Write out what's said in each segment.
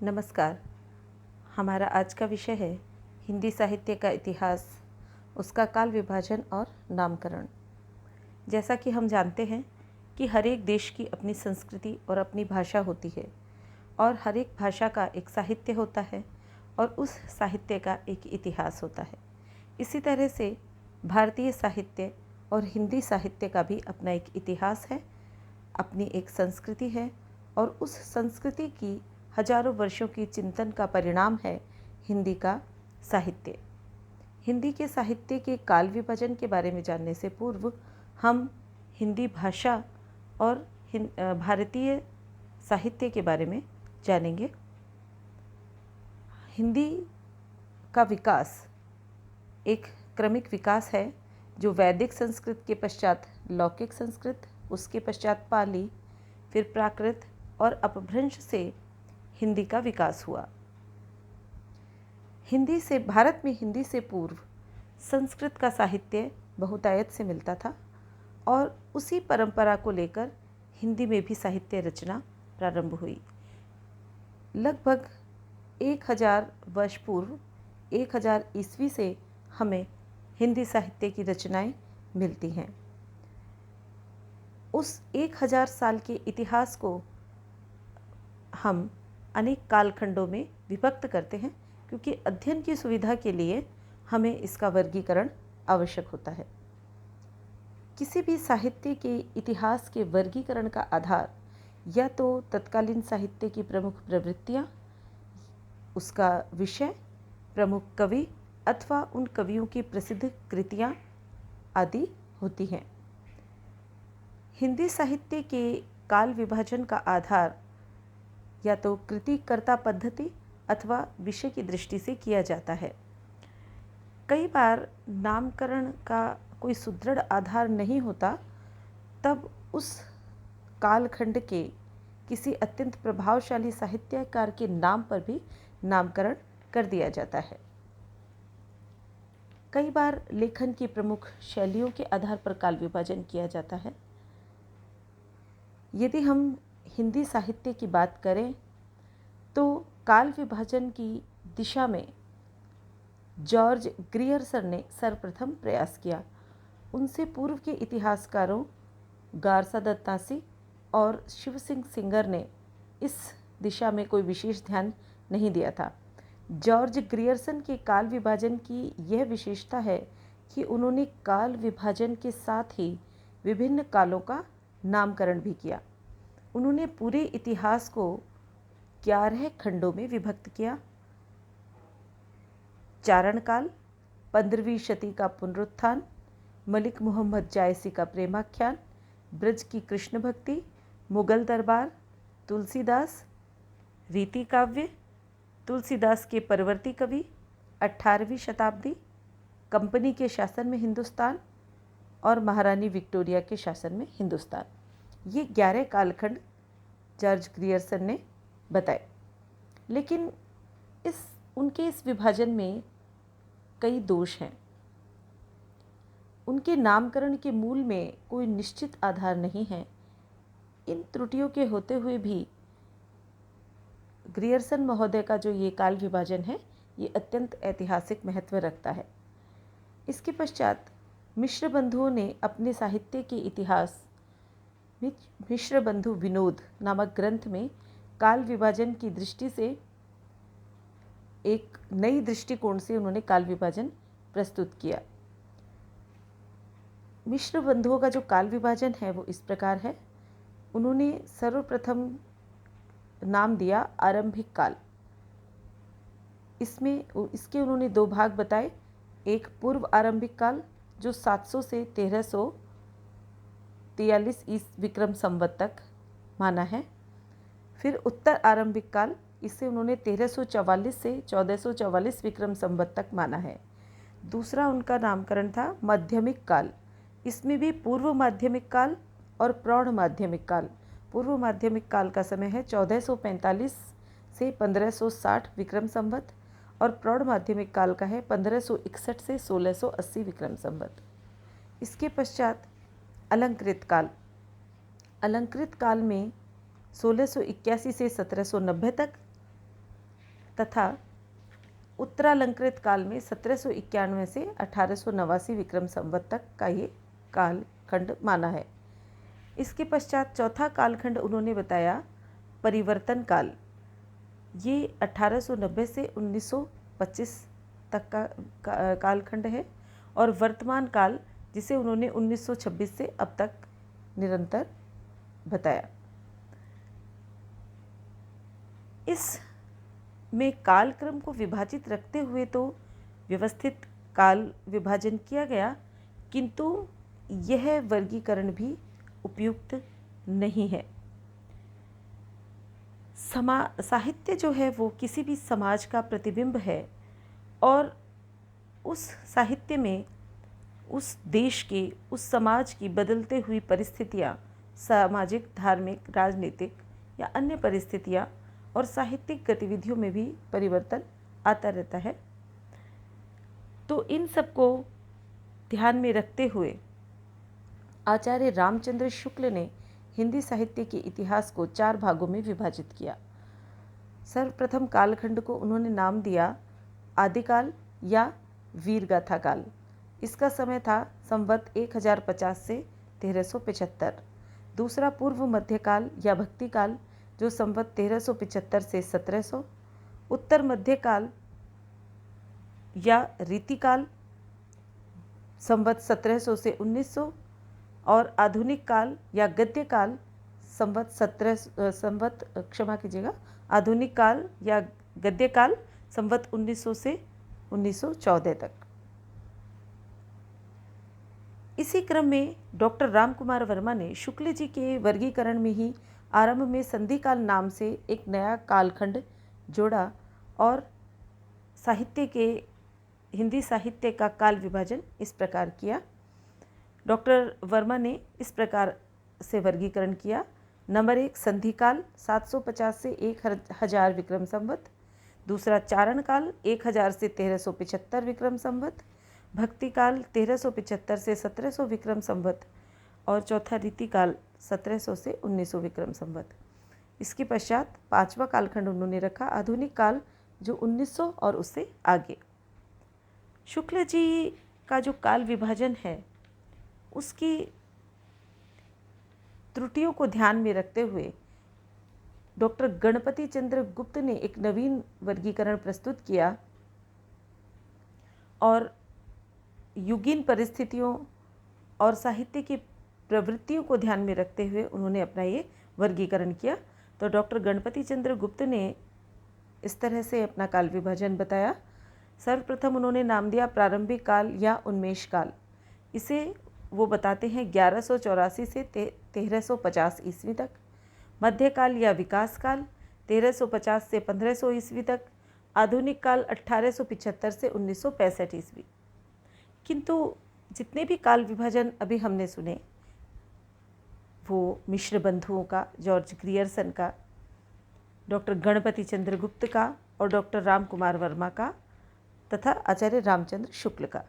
नमस्कार। हमारा आज का विषय है हिंदी साहित्य का इतिहास, उसका काल विभाजन और नामकरण। जैसा कि हम जानते हैं कि हर एक देश की अपनी संस्कृति और अपनी भाषा होती है और हर एक भाषा का एक साहित्य होता है और उस साहित्य का एक इतिहास होता है। इसी तरह से भारतीय साहित्य और हिंदी साहित्य का भी अपना एक इतिहास है, अपनी एक संस्कृति है और उस संस्कृति की हजारों वर्षों की चिंतन का परिणाम है हिंदी का साहित्य। हिंदी के साहित्य के काल विभाजन के बारे में जानने से पूर्व हम हिंदी भाषा और भारतीय साहित्य के बारे में जानेंगे। हिंदी का विकास एक क्रमिक विकास है जो वैदिक संस्कृत के पश्चात लौकिक संस्कृत, उसके पश्चात पाली, फिर प्राकृत और अपभ्रंश से हिंदी का विकास हुआ। भारत में हिंदी से पूर्व संस्कृत का साहित्य बहुतायत से मिलता था और उसी परंपरा को लेकर हिंदी में भी साहित्य रचना प्रारंभ हुई। लगभग 1000 वर्ष पूर्व 1000 ईस्वी से हमें हिंदी साहित्य की रचनाएं मिलती हैं। उस 1000 साल के इतिहास को हम अनेक कालखंडों में विभक्त करते हैं क्योंकि अध्ययन की सुविधा के लिए हमें इसका वर्गीकरण आवश्यक होता है। किसी भी साहित्य के इतिहास के वर्गीकरण का आधार या तो तत्कालीन साहित्य की प्रमुख प्रवृत्तियाँ, उसका विषय, प्रमुख कवि अथवा उन कवियों की प्रसिद्ध कृतियाँ आदि होती हैं। हिंदी साहित्य के काल विभाजन का आधार या तो कृतिकर्ता पद्धति अथवा विषय की दृष्टि से किया जाता है। कई बार नामकरण का कोई सुदृढ़ आधार नहीं होता, तब उस कालखंड के किसी अत्यंत प्रभावशाली साहित्यकार के नाम पर भी नामकरण कर दिया जाता है। कई बार लेखन की प्रमुख शैलियों के आधार पर काल विभाजन किया जाता है। यदि हम हिंदी साहित्य की बात करें तो काल विभाजन की दिशा में जॉर्ज ग्रियर्सन ने सर्वप्रथम प्रयास किया। उनसे पूर्व के इतिहासकारों गारसा दत्तासी और शिव सिंह सिंगर ने इस दिशा में कोई विशेष ध्यान नहीं दिया था। जॉर्ज ग्रियर्सन के काल विभाजन की यह विशेषता है कि उन्होंने काल विभाजन के साथ ही विभिन्न कालों का नामकरण भी किया। उन्होंने पूरे इतिहास को 11 खंडों में विभक्त किया। चारण काल, 15वीं शती का पुनरुत्थान, मलिक मोहम्मद जायसी का प्रेमाख्यान, ब्रज की कृष्ण भक्ति, मुगल दरबार, तुलसीदास, रीति काव्य, तुलसीदास के परवर्ती कवि, 18वीं शताब्दी, कंपनी के शासन में हिंदुस्तान और महारानी विक्टोरिया के शासन में हिंदुस्तान। ये 11 कालखंड जॉर्ज ग्रियर्सन ने बताए। लेकिन उनके इस विभाजन में कई दोष हैं। उनके नामकरण के मूल में कोई निश्चित आधार नहीं है। इन त्रुटियों के होते हुए भी ग्रियर्सन महोदय का जो ये काल विभाजन है, ये अत्यंत ऐतिहासिक महत्व रखता है। इसके पश्चात मिश्र बंधुओं ने अपने साहित्य के इतिहास मिश्र बंधु विनोद नामक ग्रंथ में काल विभाजन की दृष्टि से एक नई दृष्टिकोण से उन्होंने काल विभाजन प्रस्तुत किया। मिश्र बंधुओं का जो काल विभाजन है वो इस प्रकार है। उन्होंने सर्वप्रथम नाम दिया आरंभिक काल। इसके उन्होंने 2 भाग बताए। एक पूर्व आरंभिक काल जो 700 से 1343 विक्रम संवत तक माना है। फिर उत्तर आरंभिक काल, इसे उन्होंने 1344 से 1444 विक्रम संवत तक माना है। दूसरा उनका नामकरण था माध्यमिक काल। इसमें भी पूर्व माध्यमिक काल और प्रौढ़ माध्यमिक काल। पूर्व माध्यमिक काल का समय है 1445 से 1560 विक्रम संवत और प्रौढ़ माध्यमिक काल का है 1561 से 1680 विक्रम संवत। इसके पश्चात अलंकृत काल। अलंकृत काल में 1681 से 1790 तक तथा उत्तरालंकृत काल में 1791 से 1889 विक्रम संवत तक का ये कालखंड माना है। इसके पश्चात चौथा कालखंड उन्होंने बताया परिवर्तन काल। ये 1890 से 1925 तक का कालखंड है। और वर्तमान काल जिसे उन्होंने 1926 से अब तक निरंतर बताया। इस में कालक्रम को विभाजित रखते हुए तो व्यवस्थित काल विभाजन किया गया, किंतु यह वर्गीकरण भी उपयुक्त नहीं है। साहित्य जो है वो किसी भी समाज का प्रतिबिंब है और उस साहित्य में उस देश के, उस समाज की बदलते हुई परिस्थितियाँ, सामाजिक, धार्मिक, राजनीतिक या अन्य परिस्थितियाँ और साहित्यिक गतिविधियों में भी परिवर्तन आता रहता है। तो इन सब को ध्यान में रखते हुए आचार्य रामचंद्र शुक्ल ने हिंदी साहित्य के इतिहास को 4 भागों में विभाजित किया। सर्वप्रथम कालखंड को उन्होंने नाम दिया आदिकाल या वीरगाथा काल। इसका समय था संवत 1050 से 1375। दूसरा पूर्व मध्यकाल या भक्तिकाल जो संवत 1375 से 1700। उत्तर मध्यकाल या रीतिकाल संवत 1700 से 1900। और आधुनिक काल या गद्यकाल आधुनिक काल या गद्यकाल संवत 1900 से 1914 तक। इसी क्रम में डॉक्टर रामकुमार वर्मा ने शुक्ल जी के वर्गीकरण में ही आरंभ में संधिकाल नाम से एक नया कालखंड जोड़ा और हिंदी साहित्य का काल विभाजन इस प्रकार किया। डॉक्टर वर्मा ने इस प्रकार से वर्गीकरण किया। नंबर 1 संधिकाल 750 से 1000 विक्रम संवत। दूसरा चारण काल 1000 से 1375 विक्रम संवत। भक्तिकाल 1375 से 1700 विक्रम संवत। और चौथा रीतिकाल 1700 से 1900 विक्रम संवत। इसके पश्चात 5वां कालखंड उन्होंने रखा आधुनिक काल जो 1900 और उससे आगे। शुक्ल जी का जो काल विभाजन है उसकी त्रुटियों को ध्यान में रखते हुए डॉक्टर गणपति चंद्र गुप्त ने एक नवीन वर्गीकरण प्रस्तुत किया और युगीन परिस्थितियों और साहित्य की प्रवृत्तियों को ध्यान में रखते हुए उन्होंने अपना ये वर्गीकरण किया। तो डॉक्टर गणपति चंद्र गुप्त ने इस तरह से अपना काल विभाजन बताया। सर्वप्रथम उन्होंने नाम दिया प्रारंभिक काल या उन्मेष काल। इसे वो बताते हैं 1184 से 1350 ईस्वी तक। मध्यकाल या विकास काल 1350 से 1500 ईस्वी तक। आधुनिक काल 1875 से 1965 ईस्वी। किंतु जितने भी काल विभाजन अभी हमने सुने वो मिश्र बंधुओं का, जॉर्ज ग्रियर्सन का, डॉक्टर गणपति चंद्र गुप्त का और डॉक्टर रामकुमार वर्मा का तथा आचार्य रामचंद्र शुक्ल का,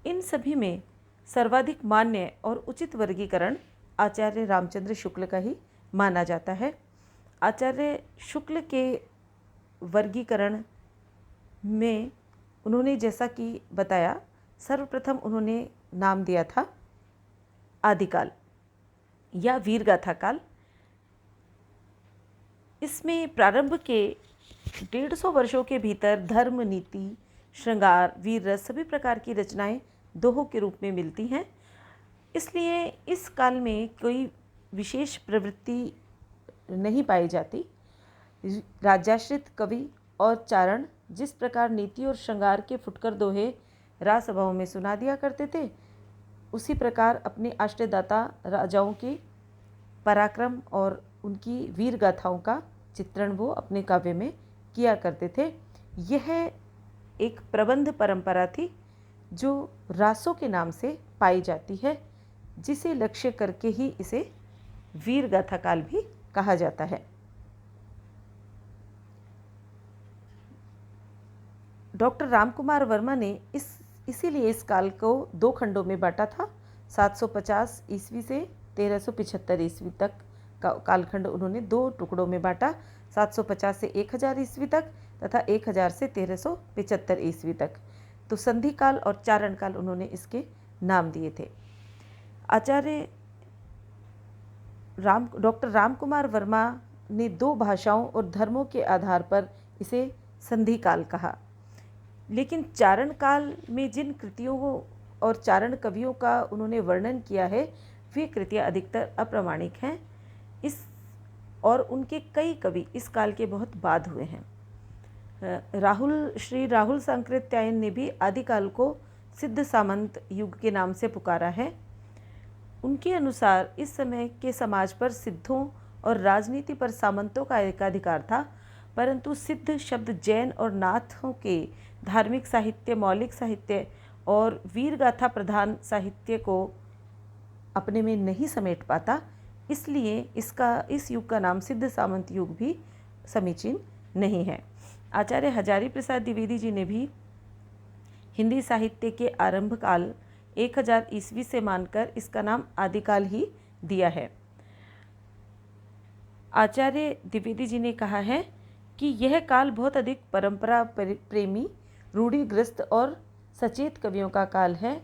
इन सभी में सर्वाधिक मान्य और उचित वर्गीकरण आचार्य रामचंद्र शुक्ल का ही माना जाता है। आचार्य शुक्ल के वर्गीकरण में उन्होंने जैसा कि बताया, सर्वप्रथम उन्होंने नाम दिया था आदिकाल या वीरगाथा काल। इसमें प्रारंभ के 150 वर्षों के भीतर धर्म, नीति, श्रृंगार, वीर रस सभी प्रकार की रचनाएं दोहों के रूप में मिलती हैं। इसलिए इस काल में कोई विशेष प्रवृत्ति नहीं पाई जाती। राज्याश्रित कवि और चारण जिस प्रकार नीति और श्रृंगार के फुटकर दोहे राजसभाओं में सुना दिया करते थे, उसी प्रकार अपने आश्रयदाता राजाओं के पराक्रम और उनकी वीर गाथाओं का चित्रण वो अपने काव्य में किया करते थे। यह एक प्रबंध परंपरा थी जो रासों के नाम से पाई जाती है, जिसे लक्ष्य करके ही इसे वीर गाथा काल भी कहा जाता है। डॉक्टर रामकुमार वर्मा ने इसीलिए इस काल को 2 खंडों में बांटा था। 750 ईस्वी से 1375 ईस्वी तक का कालखंड उन्होंने 2 टुकड़ों में बांटा। 750 से 1000 ईस्वी तक तथा 1000 से 1375 ईस्वी तक। तो संधि काल और चारण काल उन्होंने इसके नाम दिए थे। आचार्य डॉक्टर राम कुमार वर्मा ने 2 भाषाओं और धर्मों के आधार पर इसे संधि काल कहा। लेकिन चारण काल में जिन कृतियों और चारण कवियों का उन्होंने वर्णन किया है वे कृतियाँ अधिकतर अप्रामाणिक हैं। और उनके कई कवि इस काल के बहुत बाद हुए हैं। श्री राहुल सांकृत्यायन ने भी आदिकाल को सिद्ध सामंत युग के नाम से पुकारा है। उनके अनुसार इस समय के समाज पर सिद्धों और राजनीति पर सामंतों का एकाधिकार था, परंतु सिद्ध शब्द जैन और नाथों के धार्मिक साहित्य, मौलिक साहित्य और वीरगाथा प्रधान साहित्य को अपने में नहीं समेट पाता, इसलिए इस युग का नाम सिद्ध सामंत युग भी समीचीन नहीं है। आचार्य हजारी प्रसाद द्विवेदी जी ने भी हिंदी साहित्य के आरंभ काल 1000 ईस्वी से मानकर इसका नाम आदिकाल ही दिया है। आचार्य द्विवेदी जी ने कहा है कि यह काल बहुत अधिक परंपरा प्रेमी, रूढ़िग्रस्त और सचेत कवियों का काल है।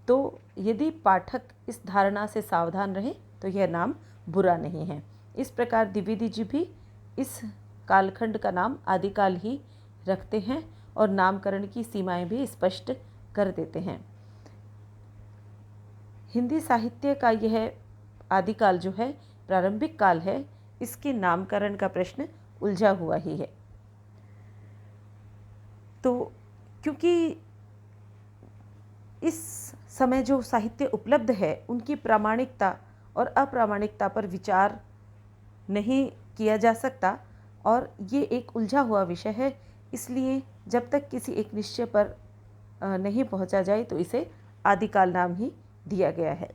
तो यदि पाठक इस धारणा से सावधान रहे तो यह नाम बुरा नहीं है। इस प्रकार द्विवेदी जी भी इस कालखंड का नाम आदिकाल ही रखते हैं और नामकरण की सीमाएं भी स्पष्ट कर देते हैं। हिंदी साहित्य का यह आदिकाल जो है प्रारंभिक काल है, इसके नामकरण का प्रश्न उलझा हुआ ही है। तो क्योंकि इस समय जो साहित्य उपलब्ध है उनकी प्रामाणिकता और अप्रामाणिकता पर विचार नहीं किया जा सकता और ये एक उलझा हुआ विषय है, इसलिए जब तक किसी एक निश्चय पर नहीं पहुंचा जाए तो इसे आदिकाल नाम ही दिया गया है।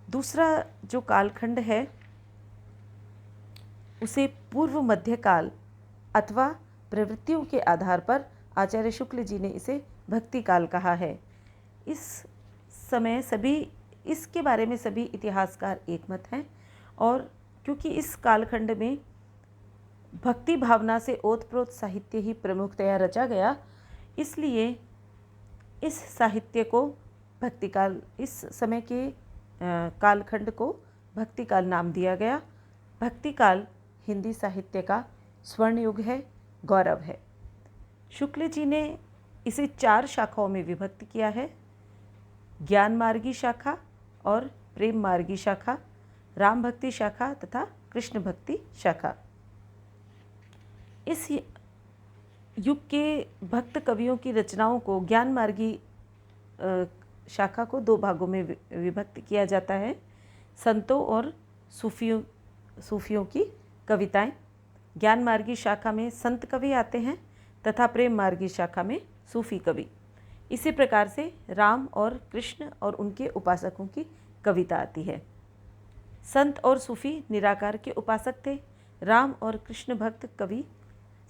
दूसरा जो कालखंड है उसे पूर्व मध्यकाल अथवा प्रवृत्तियों के आधार पर आचार्य शुक्ल जी ने इसे भक्ति काल कहा है। इस समय इसके बारे में सभी इतिहासकार एकमत हैं और क्योंकि इस कालखंड में भक्ति भावना से ओतप्रोत साहित्य ही प्रमुखतया रचा गया, इसलिए इस साहित्य को भक्ति काल, इस समय के कालखंड को भक्ति काल नाम दिया गया। भक्ति काल हिंदी साहित्य का स्वर्ण युग है, गौरव है। शुक्ल जी ने इसे 4 शाखाओं में विभक्त किया है, ज्ञान मार्गी शाखा और प्रेम मार्गी शाखा, राम भक्ति शाखा तथा कृष्ण भक्ति शाखा। इस युग के भक्त कवियों की रचनाओं को ज्ञान मार्गी शाखा को 2 भागों में विभक्त किया जाता है, संतों और सूफियों की कविताएं। ज्ञान मार्गी शाखा में संत कवि आते हैं तथा प्रेम मार्गी शाखा में सूफी कवि। इसी प्रकार से राम और कृष्ण और उनके उपासकों की कविता आती है। संत और सूफी निराकार के उपासक थे। राम और कृष्ण भक्त कवि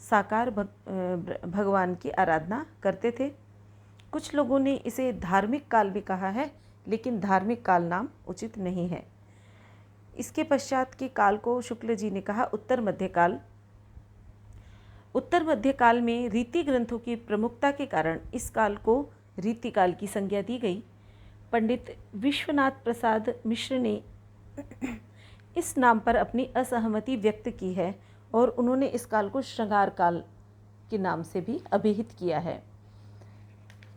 साकार भगवान की आराधना करते थे। कुछ लोगों ने इसे धार्मिक काल भी कहा है, लेकिन धार्मिक काल नाम उचित नहीं है। इसके पश्चात के काल को शुक्ल जी ने कहा उत्तर मध्यकाल। उत्तर मध्यकाल में रीति ग्रंथों की प्रमुखता के कारण इस काल को रीति काल की संज्ञा दी गई। पंडित विश्वनाथ प्रसाद मिश्र ने इस नाम पर अपनी असहमति व्यक्त की है और उन्होंने इस काल को श्रृंगार काल के नाम से भी अभिहित किया है।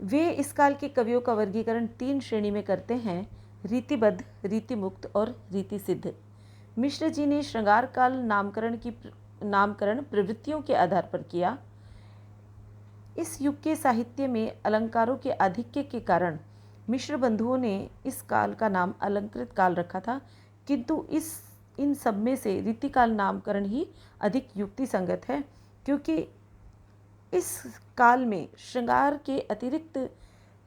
वे इस काल के कवियों का वर्गीकरण 3 श्रेणी में करते हैं, रीतिबद्ध, रीतिमुक्त और रीति सिद्ध। मिश्र जी ने श्रृंगार काल नामकरण प्रवृत्तियों के आधार पर किया। इस युग के साहित्य में अलंकारों के आधिक्य के कारण मिश्र बंधुओं ने इस काल का नाम अलंकृत काल रखा था, किंतु इन सब में से रीतिकाल नामकरण ही अधिक युक्ति संगत है, क्योंकि इस काल में श्रृंगार के अतिरिक्त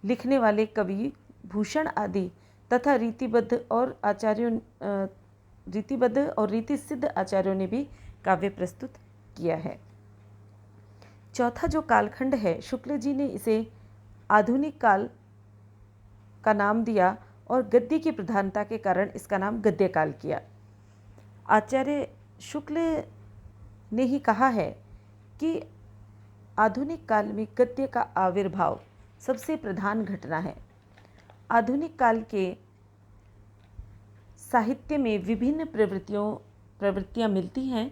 लिखने वाले कवि भूषण आदि तथा रीतिबद्ध और रीति सिद्ध आचार्यों ने भी काव्य प्रस्तुत किया है। चौथा जो कालखंड है, शुक्ल जी ने इसे आधुनिक काल का नाम दिया और गद्य की प्रधानता के कारण इसका नाम गद्य काल किया। आचार्य शुक्ल ने ही कहा है कि आधुनिक काल में गद्य का आविर्भाव सबसे प्रधान घटना है। आधुनिक काल के साहित्य में विभिन्न प्रवृत्तियाँ मिलती हैं।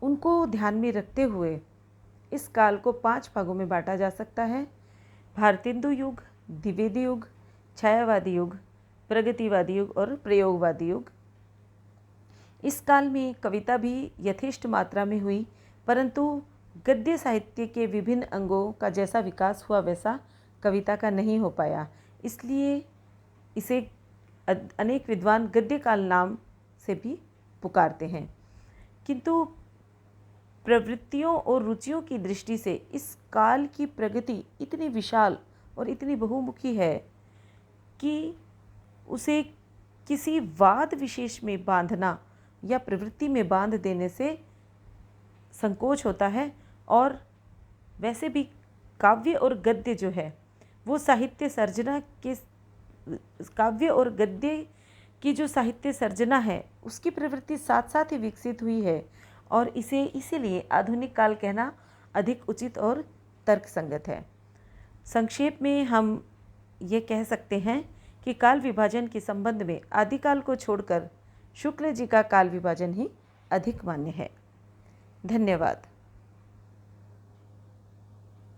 उनको ध्यान में रखते हुए इस काल को 5 भागों में बांटा जा सकता है। भारतेंदु युग, द्विवेदी युग, छायावादी युग, प्रगतिवादी युग और प्रयोगवादी युग। इस काल में कविता भी यथेष्ट मात्रा में हुई, परंतु गद्य साहित्य के विभिन्न अंगों का जैसा विकास हुआ वैसा कविता का नहीं हो पाया। इसलिए इसे अनेक विद्वान गद्य काल नाम से भी पुकारते हैं। किंतु प्रवृत्तियों और रुचियों की दृष्टि से इस काल की प्रगति इतनी विशाल और इतनी बहुमुखी है कि उसे किसी वाद विशेष में बांधना या प्रवृत्ति में बांध देने से संकोच होता है। और वैसे भी काव्य और गद्य जो है वो साहित्य सर्जना के काव्य और गद्य की जो साहित्य सर्जना है उसकी प्रवृत्ति साथ साथ ही विकसित हुई है, और इसे इसीलिए आधुनिक काल कहना अधिक उचित और तर्कसंगत है। संक्षेप में हम ये कह सकते हैं कि काल विभाजन के संबंध में आदिकाल को छोड़कर शुक्ल जी का काल विभाजन ही अधिक मान्य है। धन्यवाद।